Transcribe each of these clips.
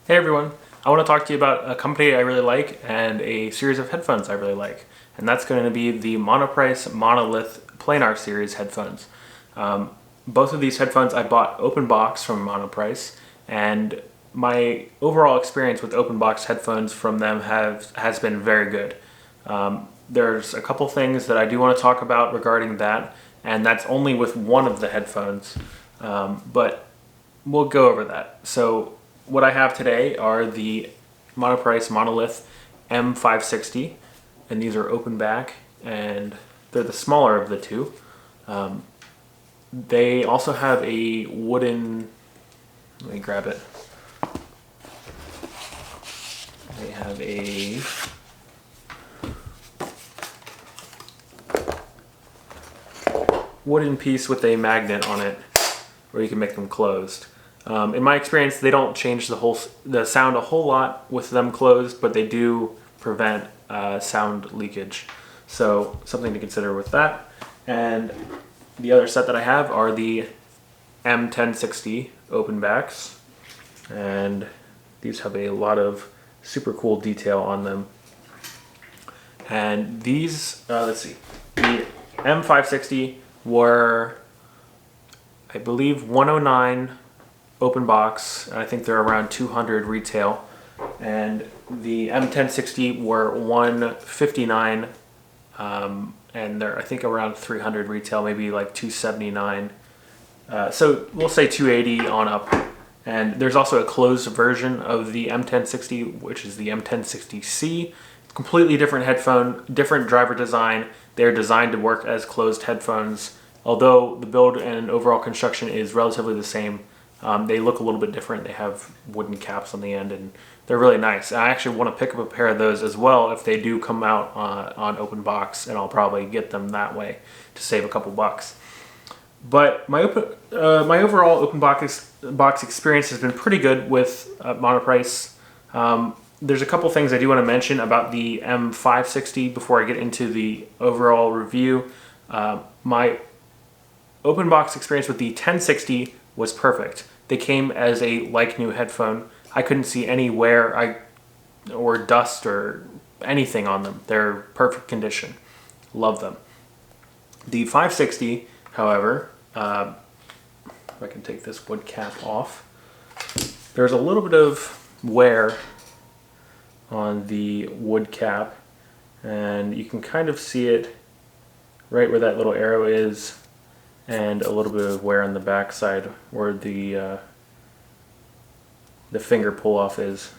Hey everyone, I want to talk to you about a company I really like and a series of headphones I really like. And that's going to be the Monoprice Monolith Planar series headphones. Both of these headphones I bought open box from Monoprice, and my overall experience with open box headphones from them has been very good. There's a couple things that I do want to talk about regarding that, and that's only with one of the headphones, but we'll go over that. So what I have today are the Monoprice Monolith M560, and these are open back, and they're the smaller of the two. They also have a wooden, let me grab it. They have a wooden piece with a magnet on it where you can make them closed. In my experience, they don't change the sound a whole lot with them closed, but they do prevent sound leakage. So something to consider with that. And the other set that I have are the M1060 open backs, and these have a lot of super cool detail on them. And these, let's see, the M560 were, I believe, 109 open box, and I think they're around 200 retail, and the M1060 were 159, and they're I think around 300 retail, maybe like 279. So we'll say 280 on up. And there's also a closed version of the M1060, which is the M1060C. Completely different headphone, different driver design. They're designed to work as closed headphones. Although the build and overall construction is relatively the same, they look a little bit different. They have wooden caps on the end, and they're really nice. I actually want to pick up a pair of those as well if they do come out on open box, and I'll probably get them that way to save a couple bucks. But my overall open box experience has been pretty good with Monoprice. There's a couple things I do want to mention about the M560 before I get into the overall review. My open box experience with the 1060 was perfect. They came as a like-new headphone. I couldn't see any wear or dust or anything on them. They're perfect condition. Love them. The 560, however, if I can take this wood cap off, there's a little bit of wear on the wood cap, and you can kind of see it right where that little arrow is, and a little bit of wear on the back side where the finger pull off is.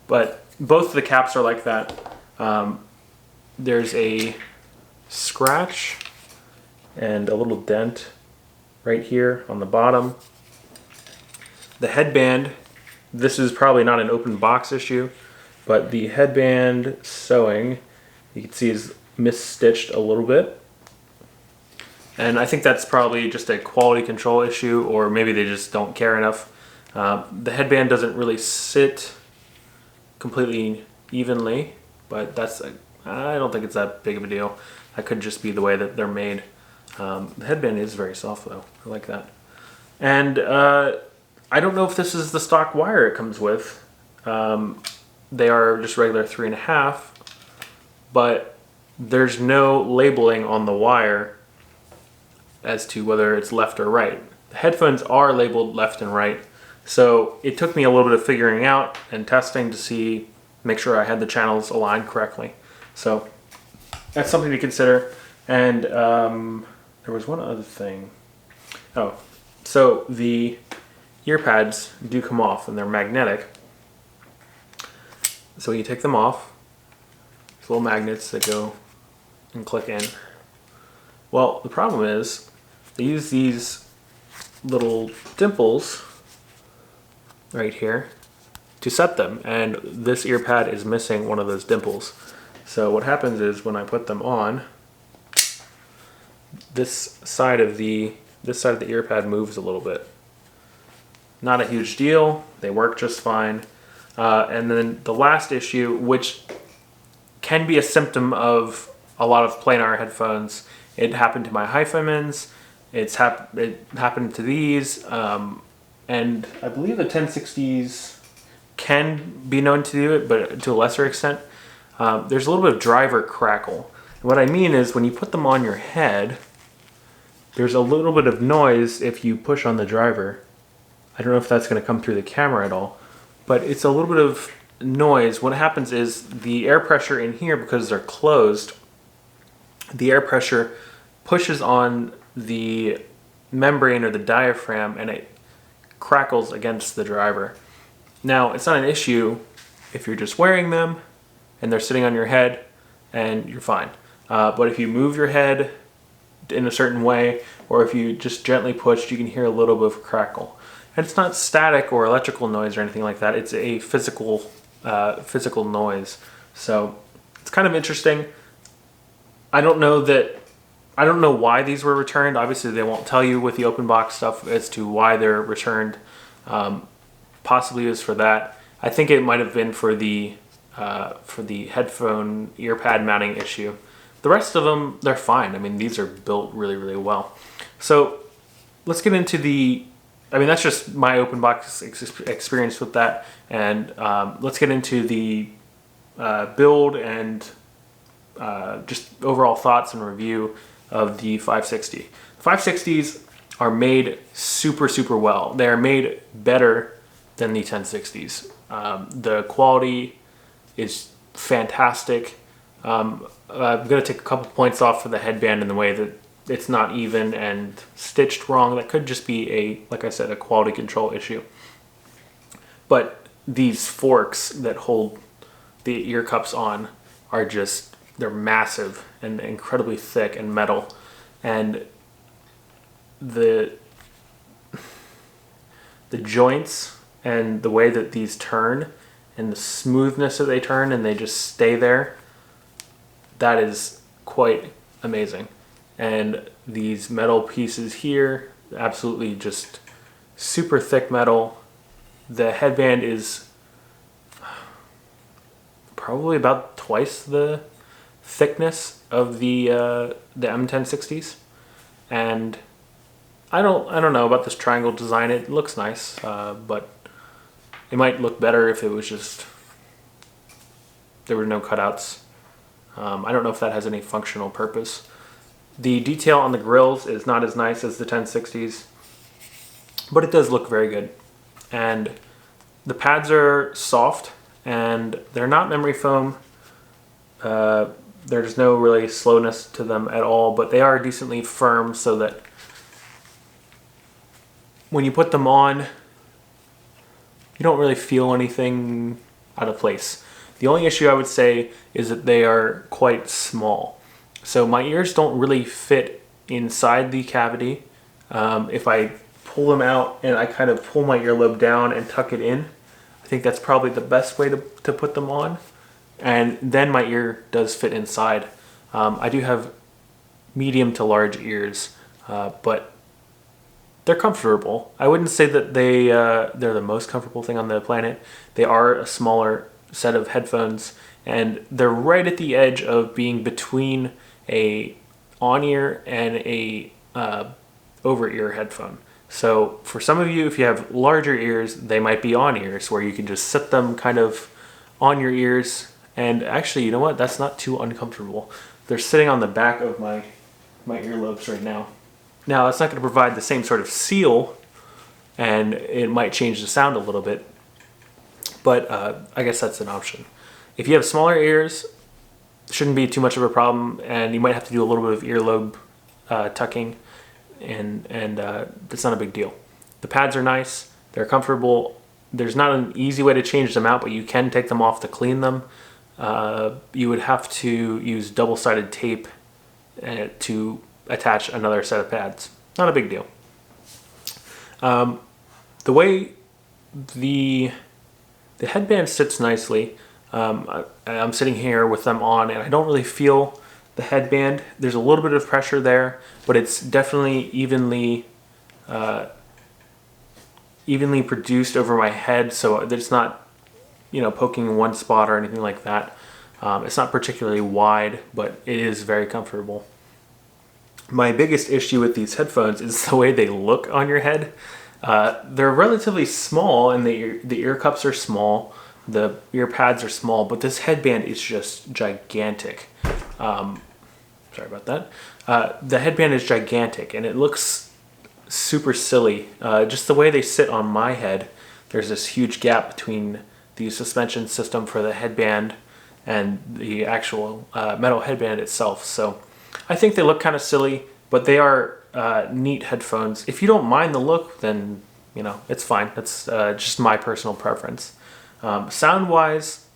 But both of the caps are like that. There's a scratch and a little dent right here on the bottom. The headband, this is probably not an open box issue, but the headband sewing, you can see, is misstitched a little bit. And I think that's probably just a quality control issue, or maybe they just don't care enough. The headband doesn't really sit completely evenly, but I don't think it's that big of a deal. That could just be the way that they're made. The headband is very soft though. I like that. And I don't know if this is the stock wire it comes with. They are just regular 3.5, but there's no labeling on the wire as to whether it's left or right. The headphones are labeled left and right, so it took me a little bit of figuring out and testing to make sure I had the channels aligned correctly. So that's something to consider. And there was one other thing. Oh, so the Earpads do come off, and they're magnetic. So you take them off, there's little magnets that go and click in. Well, the problem is they use these little dimples right here to set them, and this Earpad is missing one of those dimples. So what happens is when I put them on, this side of the Earpad moves a little bit. Not a huge deal. They work just fine. And then the last issue, which can be a symptom of a lot of planar headphones, it happened to my Hyphamans, it happened to these, and I believe the 1060s can be known to do it, but to a lesser extent. There's a little bit of driver crackle. And what I mean is when you put them on your head, there's a little bit of noise if you push on the driver. I don't know if that's going to come through the camera at all, but it's a little bit of noise. What happens is the air pressure in here, because they're closed, the air pressure pushes on the membrane or the diaphragm and it crackles against the driver. Now, it's not an issue if you're just wearing them and they're sitting on your head and you're fine. But if you move your head in a certain way, or if you just gently push, you can hear a little bit of crackle. And it's not static or electrical noise or anything like that. It's a physical noise. So it's kind of interesting. I don't know why these were returned. Obviously, they won't tell you with the open box stuff as to why they're returned. Possibly it was for that. I think it might have been for the headphone earpad mounting issue. The rest of them, they're fine. I mean, these are built really, really well. So let's get into that's just my open box experience with that. And let's get into the build and just overall thoughts and review of the 560. 560s are made super, super well. They are made better than the 1060s. The quality is fantastic. I'm going to take a couple points off for the headband in the way that it's not even and stitched wrong. That could just be like I said, a quality control issue. But these forks that hold the ear cups on are they're massive and incredibly thick and metal. And the joints and the way that these turn and the smoothness that they turn and they just stay there, that is quite amazing. And these metal pieces here, absolutely just super thick metal. The headband is probably about twice the thickness of the M1060s. And I don't know about this triangle design. It looks nice, but it might look better if it was just there were no cutouts. I don't know if that has any functional purpose. The detail on the grills is not as nice as the 1060s, but it does look very good. And the pads are soft and they're not memory foam. There's no really slowness to them at all, but they are decently firm so that when you put them on, you don't really feel anything out of place. The only issue I would say is that they are quite small. So my ears don't really fit inside the cavity. If I pull them out and I kind of pull my earlobe down and tuck it in, I think that's probably the best way to put them on. And then my ear does fit inside. I do have medium to large ears, but they're comfortable. I wouldn't say that they're the most comfortable thing on the planet. They are a smaller set of headphones, and they're right at the edge of being between a on-ear and a over-ear headphone. So for some of you, if you have larger ears, they might be on-ears where you can just set them kind of on your ears. And actually, you know what? That's not too uncomfortable. They're sitting on the back of my earlobes right now. Now, that's not going to provide the same sort of seal, and it might change the sound a little bit, but I guess that's an option. If you have smaller ears, it shouldn't be too much of a problem, and you might have to do a little bit of earlobe tucking, and that's not a big deal. The pads are nice. They're comfortable. There's not an easy way to change them out, but you can take them off to clean them. You would have to use double-sided tape to attach another set of pads. Not a big deal. The way the headband sits nicely, I'm sitting here with them on and I don't really feel the headband. There's a little bit of pressure there, but it's definitely evenly produced over my head, so that it's not, poking one spot or anything like that. It's not particularly wide, but it is very comfortable. My biggest issue with these headphones is the way they look on your head. They're relatively small, and the ear cups are small, the ear pads are small, but this headband is just gigantic. Sorry about that. The headband is gigantic, and it looks super silly. Just the way they sit on my head, there's this huge gap between the suspension system for the headband and the actual metal headband itself. So I think they look kind of silly, but they are neat headphones. If you don't mind the look, then you know it's fine. That's just my personal preference. Sound wise,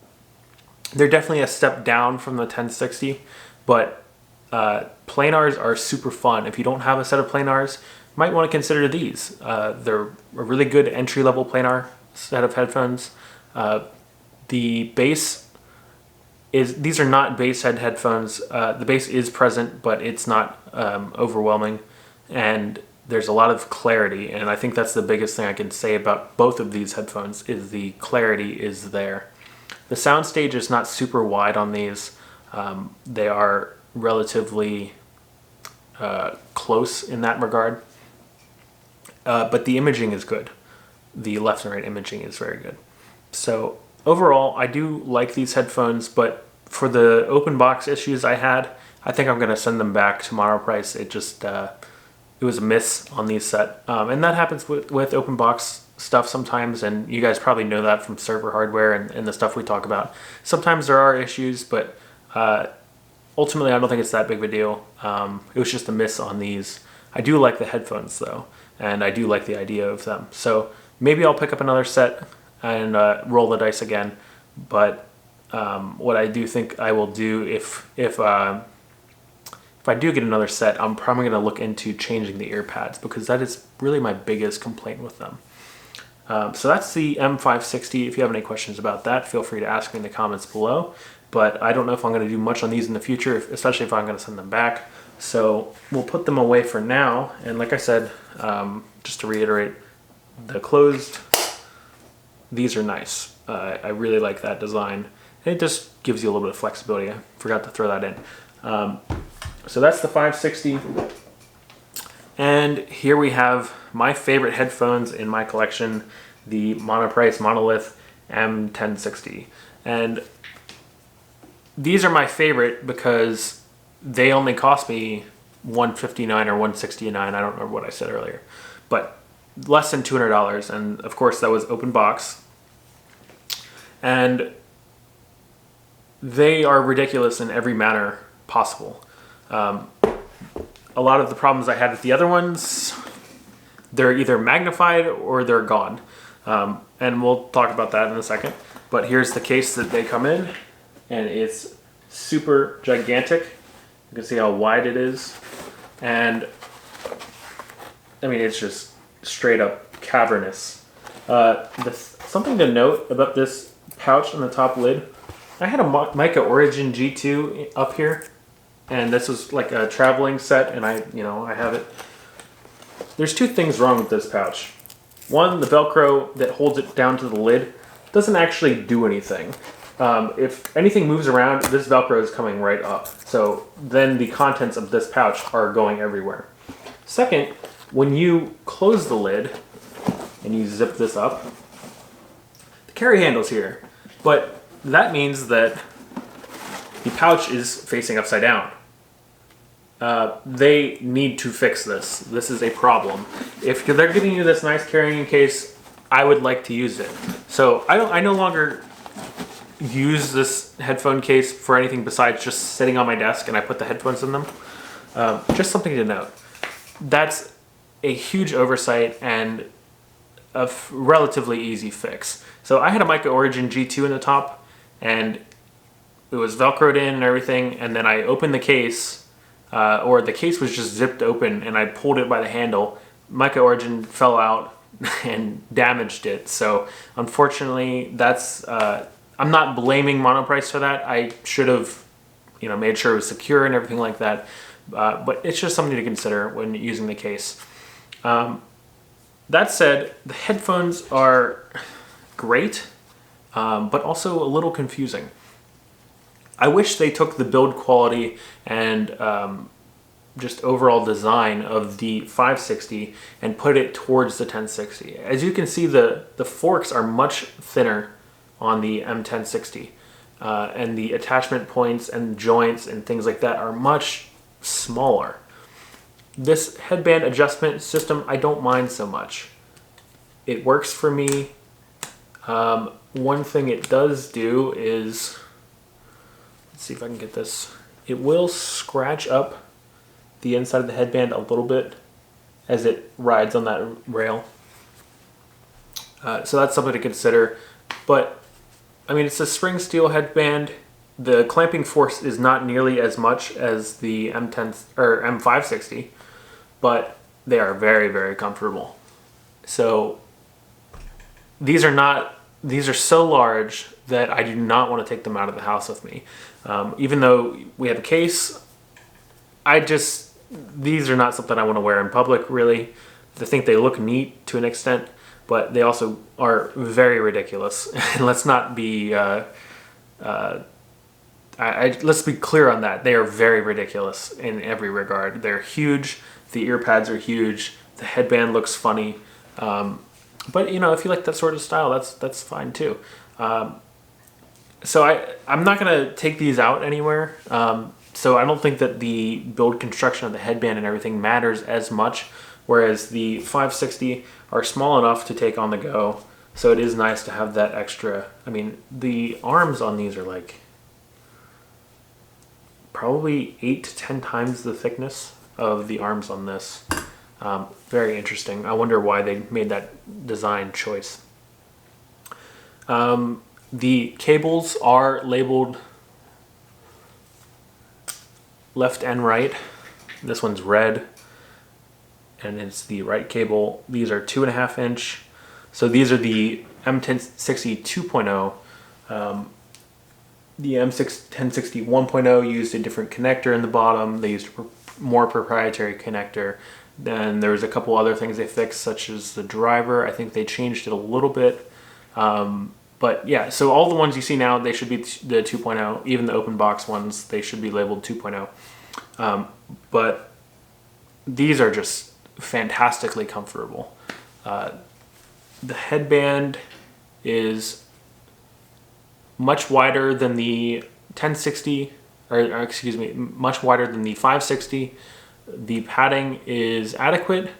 they're definitely a step down from the 1060, but planars are super fun. If you don't have a set of planars, you might want to consider these. They're a really good entry-level planar set of headphones. The bass is, these are not bass head headphones. The bass is present, but it's not overwhelming, and there's a lot of clarity, and I think that's the biggest thing I can say about both of these headphones is the clarity is there. The soundstage is not super wide on these. They are relatively close in that regard, but the imaging is good. The left and right imaging is very good. So overall, I do like these headphones, but for the open box issues I had, I think I'm going to send them back to Monoprice. It just it was a miss on these set, and that happens with open box stuff sometimes, and you guys probably know that from server hardware and the stuff we talk about. Sometimes there are issues, but ultimately I don't think it's that big of a deal. It was just a miss on these. I do like the headphones though, and I do like the idea of them. So maybe I'll pick up another set and roll the dice again. But what I do think I will do if I do get another set, I'm probably going to look into changing the Earpads, because that is really my biggest complaint with them. So that's the M560. If you have any questions about that, feel free to ask me in the comments below. But I don't know if I'm going to do much on these in the future, especially if I'm going to send them back. So we'll put them away for now. And like I said, just to reiterate, the closed, these are nice. I really like that design. And it just gives you a little bit of flexibility. I forgot to throw that in. So that's the 560. And here we have my favorite headphones in my collection, the Monoprice Monolith M1060. And these are my favorite because they only cost me $159 or $169. I don't remember what I said earlier, but less than $200. And of course that was open box. And they are ridiculous in every manner possible. A lot of the problems I had with the other ones, they're either magnified or they're gone. And we'll talk about that in a second. But here's the case that they come in, and it's super gigantic. You can see how wide it is. And I mean, it's just straight up cavernous. Something to note about this pouch on the top lid, I had a Mica Origin G2 up here, and this was like a traveling set, and I have it. There's two things wrong with this pouch. One, the Velcro that holds it down to the lid doesn't actually do anything. If anything moves around, this Velcro is coming right up. So then the contents of this pouch are going everywhere. Second, when you close the lid and you zip this up, the carry handle's here, but that means that the pouch is facing upside down. They need to fix this. This is a problem. If they're giving you this nice carrying case, I would like to use it. So I no longer use this headphone case for anything besides just sitting on my desk and I put the headphones in them. Just something to note. That's a huge oversight and a relatively easy fix. So I had a Mica Origin G2 in the top, and it was Velcroed in and everything, and then I opened the case, or the case was just zipped open, and I pulled it by the handle. Mica Origin fell out and damaged it. So unfortunately, that's I'm not blaming Monoprice for that. I should have, made sure it was secure and everything like that. But it's just something to consider when using the case. That said, the headphones are great, but also a little confusing. I wish they took the build quality and just overall design of the 560 and put it towards the 1060. As you can see, the forks are much thinner on the M1060, and the attachment points and joints and things like that are much smaller. This headband adjustment system, I don't mind so much. It works for me. One thing it does do is, let's see if I can get this. It will scratch up the inside of the headband a little bit as it rides on that rail. So that's something to consider. But I mean, it's a spring steel headband. The clamping force is not nearly as much as the M10 or M560, but they are very, very comfortable. So these are so large that I do not want to take them out of the house with me. Even though we have a case, these are not something I want to wear in public, really. I think they look neat to an extent, but they also are very ridiculous. And let's not be, let's be clear on that. They are very ridiculous in every regard. They're huge. The earpads are huge. The headband looks funny. But you know, if you like that sort of style, that's fine too. So I'm not gonna take these out anywhere. So I don't think that the build construction of the headband and everything matters as much, whereas the 560 are small enough to take on the go. So it is nice to have that extra. I mean, the arms on these are like probably 8 to 10 times the thickness of the arms on this. Very interesting. I wonder why they made that design choice. The cables are labeled left and right. This one's red, and it's the right cable. These are 2.5 inch. So these are the M1060 2.0. The M1060 1.0 used a different connector in the bottom. They used a more proprietary connector. Then there was a couple other things they fixed, such as the driver. I think they changed it a little bit. But yeah, so all the ones you see now, they should be the 2.0. Even the open box ones, they should be labeled 2.0. But these are just fantastically comfortable. The headband is much wider than the 1060, or excuse me, much wider than the 560. The padding is adequate,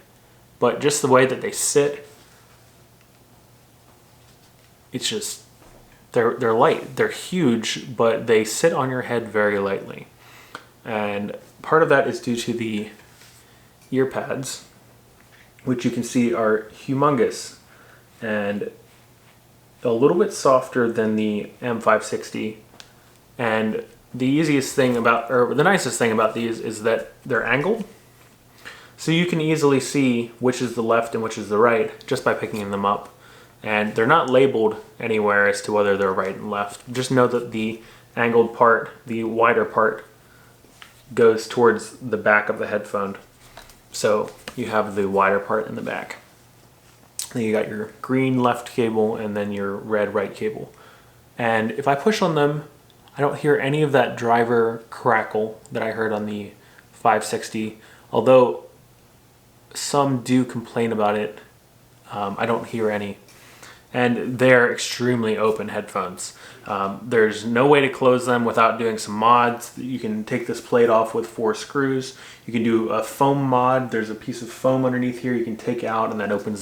but just the way that they sit, it's just, they're light. They're huge, but they sit on your head very lightly. And part of that is due to the earpads, which you can see are humongous and a little bit softer than the M560. And the easiest thing about, or the nicest thing about these is that they're angled. So you can easily see which is the left and which is the right just by picking them up. And they're not labeled anywhere as to whether they're right and left. Just know that the angled part, the wider part, goes towards the back of the headphone. So you have the wider part in the back. Then you got your green left cable and then your red right cable. And if I push on them, I don't hear any of that driver crackle that I heard on the 560. Although some do complain about it, I don't hear any. And they're extremely open headphones. There's no way to close them without doing some mods. You can take this plate off with 4 screws. You can do a foam mod. There's a piece of foam underneath here you can take out, and that opens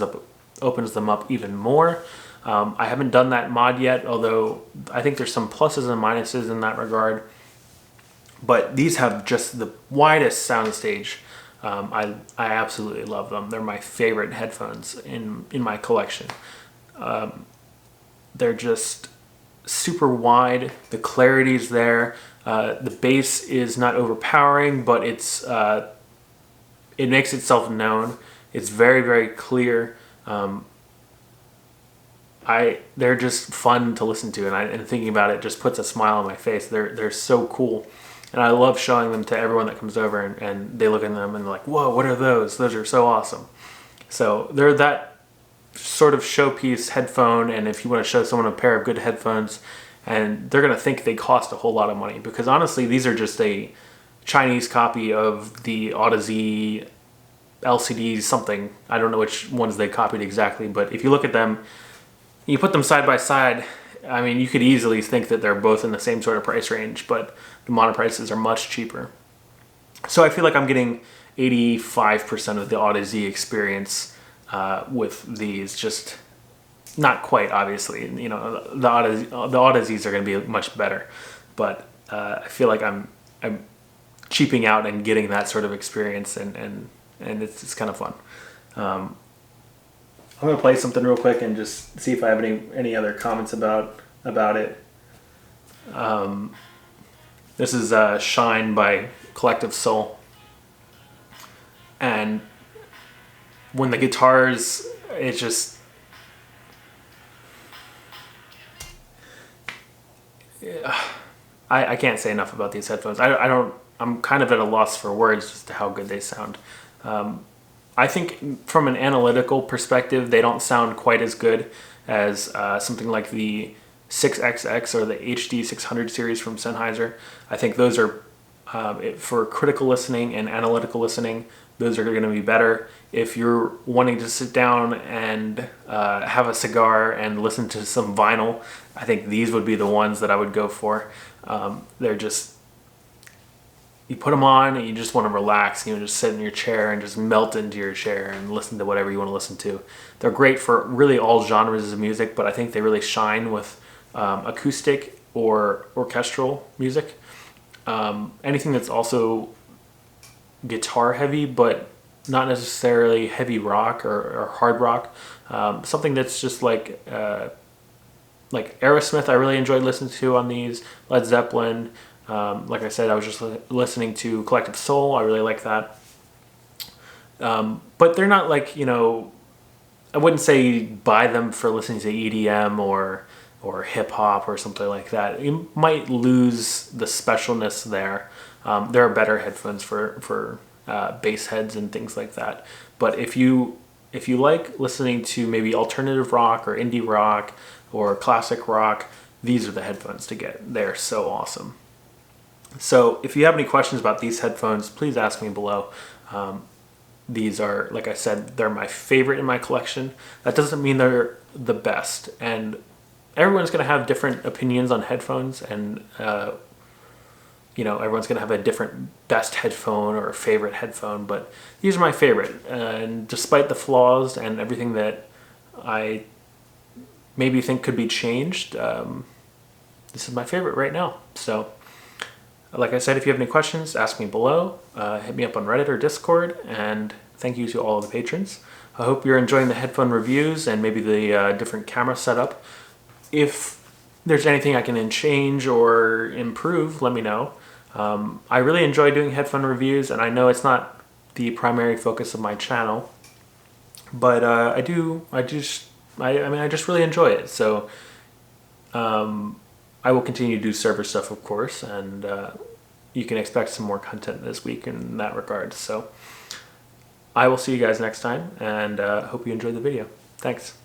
them up even more. I haven't done that mod yet, although I think there's some pluses and minuses in that regard. But these have just the widest soundstage. I absolutely love them. They're my favorite headphones in my collection. They're just super wide. The clarity's there. The bass is not overpowering, but it makes itself known. It's very, very clear. They're just fun to listen to, and thinking about it just puts a smile on my face. They're so cool, and I love showing them to everyone that comes over, and they look at them and they're like, "Whoa, what are those? Those are so awesome." So they're that sort of showpiece headphone, and if you want to show someone a pair of good headphones, and they're going to think they cost a whole lot of money, because honestly these are just a Chinese copy of the Odyssey LCD something. I don't know which ones they copied exactly, but if you look at them, you put them side by side, I mean, you could easily think that they're both in the same sort of price range, but the Monoprices are much cheaper. So I feel like I'm getting 85% of the Odyssey experience with these. Just not quite, obviously. You know, the Odysseys are going to be much better, but I feel like I'm cheaping out and getting that sort of experience, and it's kind of fun. I'm going to play something real quick and just see if I have any other comments about it. This is Shine by Collective Soul. And when the guitars, it's just... I can't say enough about these headphones. I'm kind of at a loss for words as to how good they sound. I think from an analytical perspective, they don't sound quite as good as something like the 6XX or the HD 600 series from Sennheiser. I think those are, for critical listening and analytical listening, those are going to be better. If you're wanting to sit down and have a cigar and listen to some vinyl, I think these would be the ones that I would go for. They're just... You put them on and you just want to relax. You know, just sit in your chair and just melt into your chair and listen to whatever you want to listen to. They're great for really all genres of music, but I think they really shine with acoustic or orchestral music. Anything that's also guitar heavy, but not necessarily heavy rock or hard rock. Something that's just like Aerosmith, I really enjoyed listening to on these. Led Zeppelin. Like I said, I was just listening to Collective Soul. I really like that. But they're not like, you know, I wouldn't say buy them for listening to EDM or hip hop or something like that. You might lose the specialness there. There are better headphones for bass heads and things like that. But if you like listening to maybe alternative rock or indie rock or classic rock, these are the headphones to get. They're so awesome. So if you have any questions about these headphones, please ask me below. These are, like I said, they're my favorite in my collection. That doesn't mean they're the best. And everyone's going to have different opinions on headphones, and you know, everyone's going to have a different best headphone or favorite headphone, but these are my favorite. And despite the flaws and everything that I maybe think could be changed, this is my favorite right now. So like I said, if you have any questions, ask me below. Hit me up on Reddit or Discord, and thank you to all of the patrons. I hope you're enjoying the headphone reviews and maybe the different camera setup. If there's anything I can change or improve, let me know. I really enjoy doing headphone reviews, and I know it's not the primary focus of my channel, but I just really enjoy it. So I will continue to do server stuff, of course, and you can expect some more content this week in that regard. So I will see you guys next time, and hope you enjoyed the video. Thanks.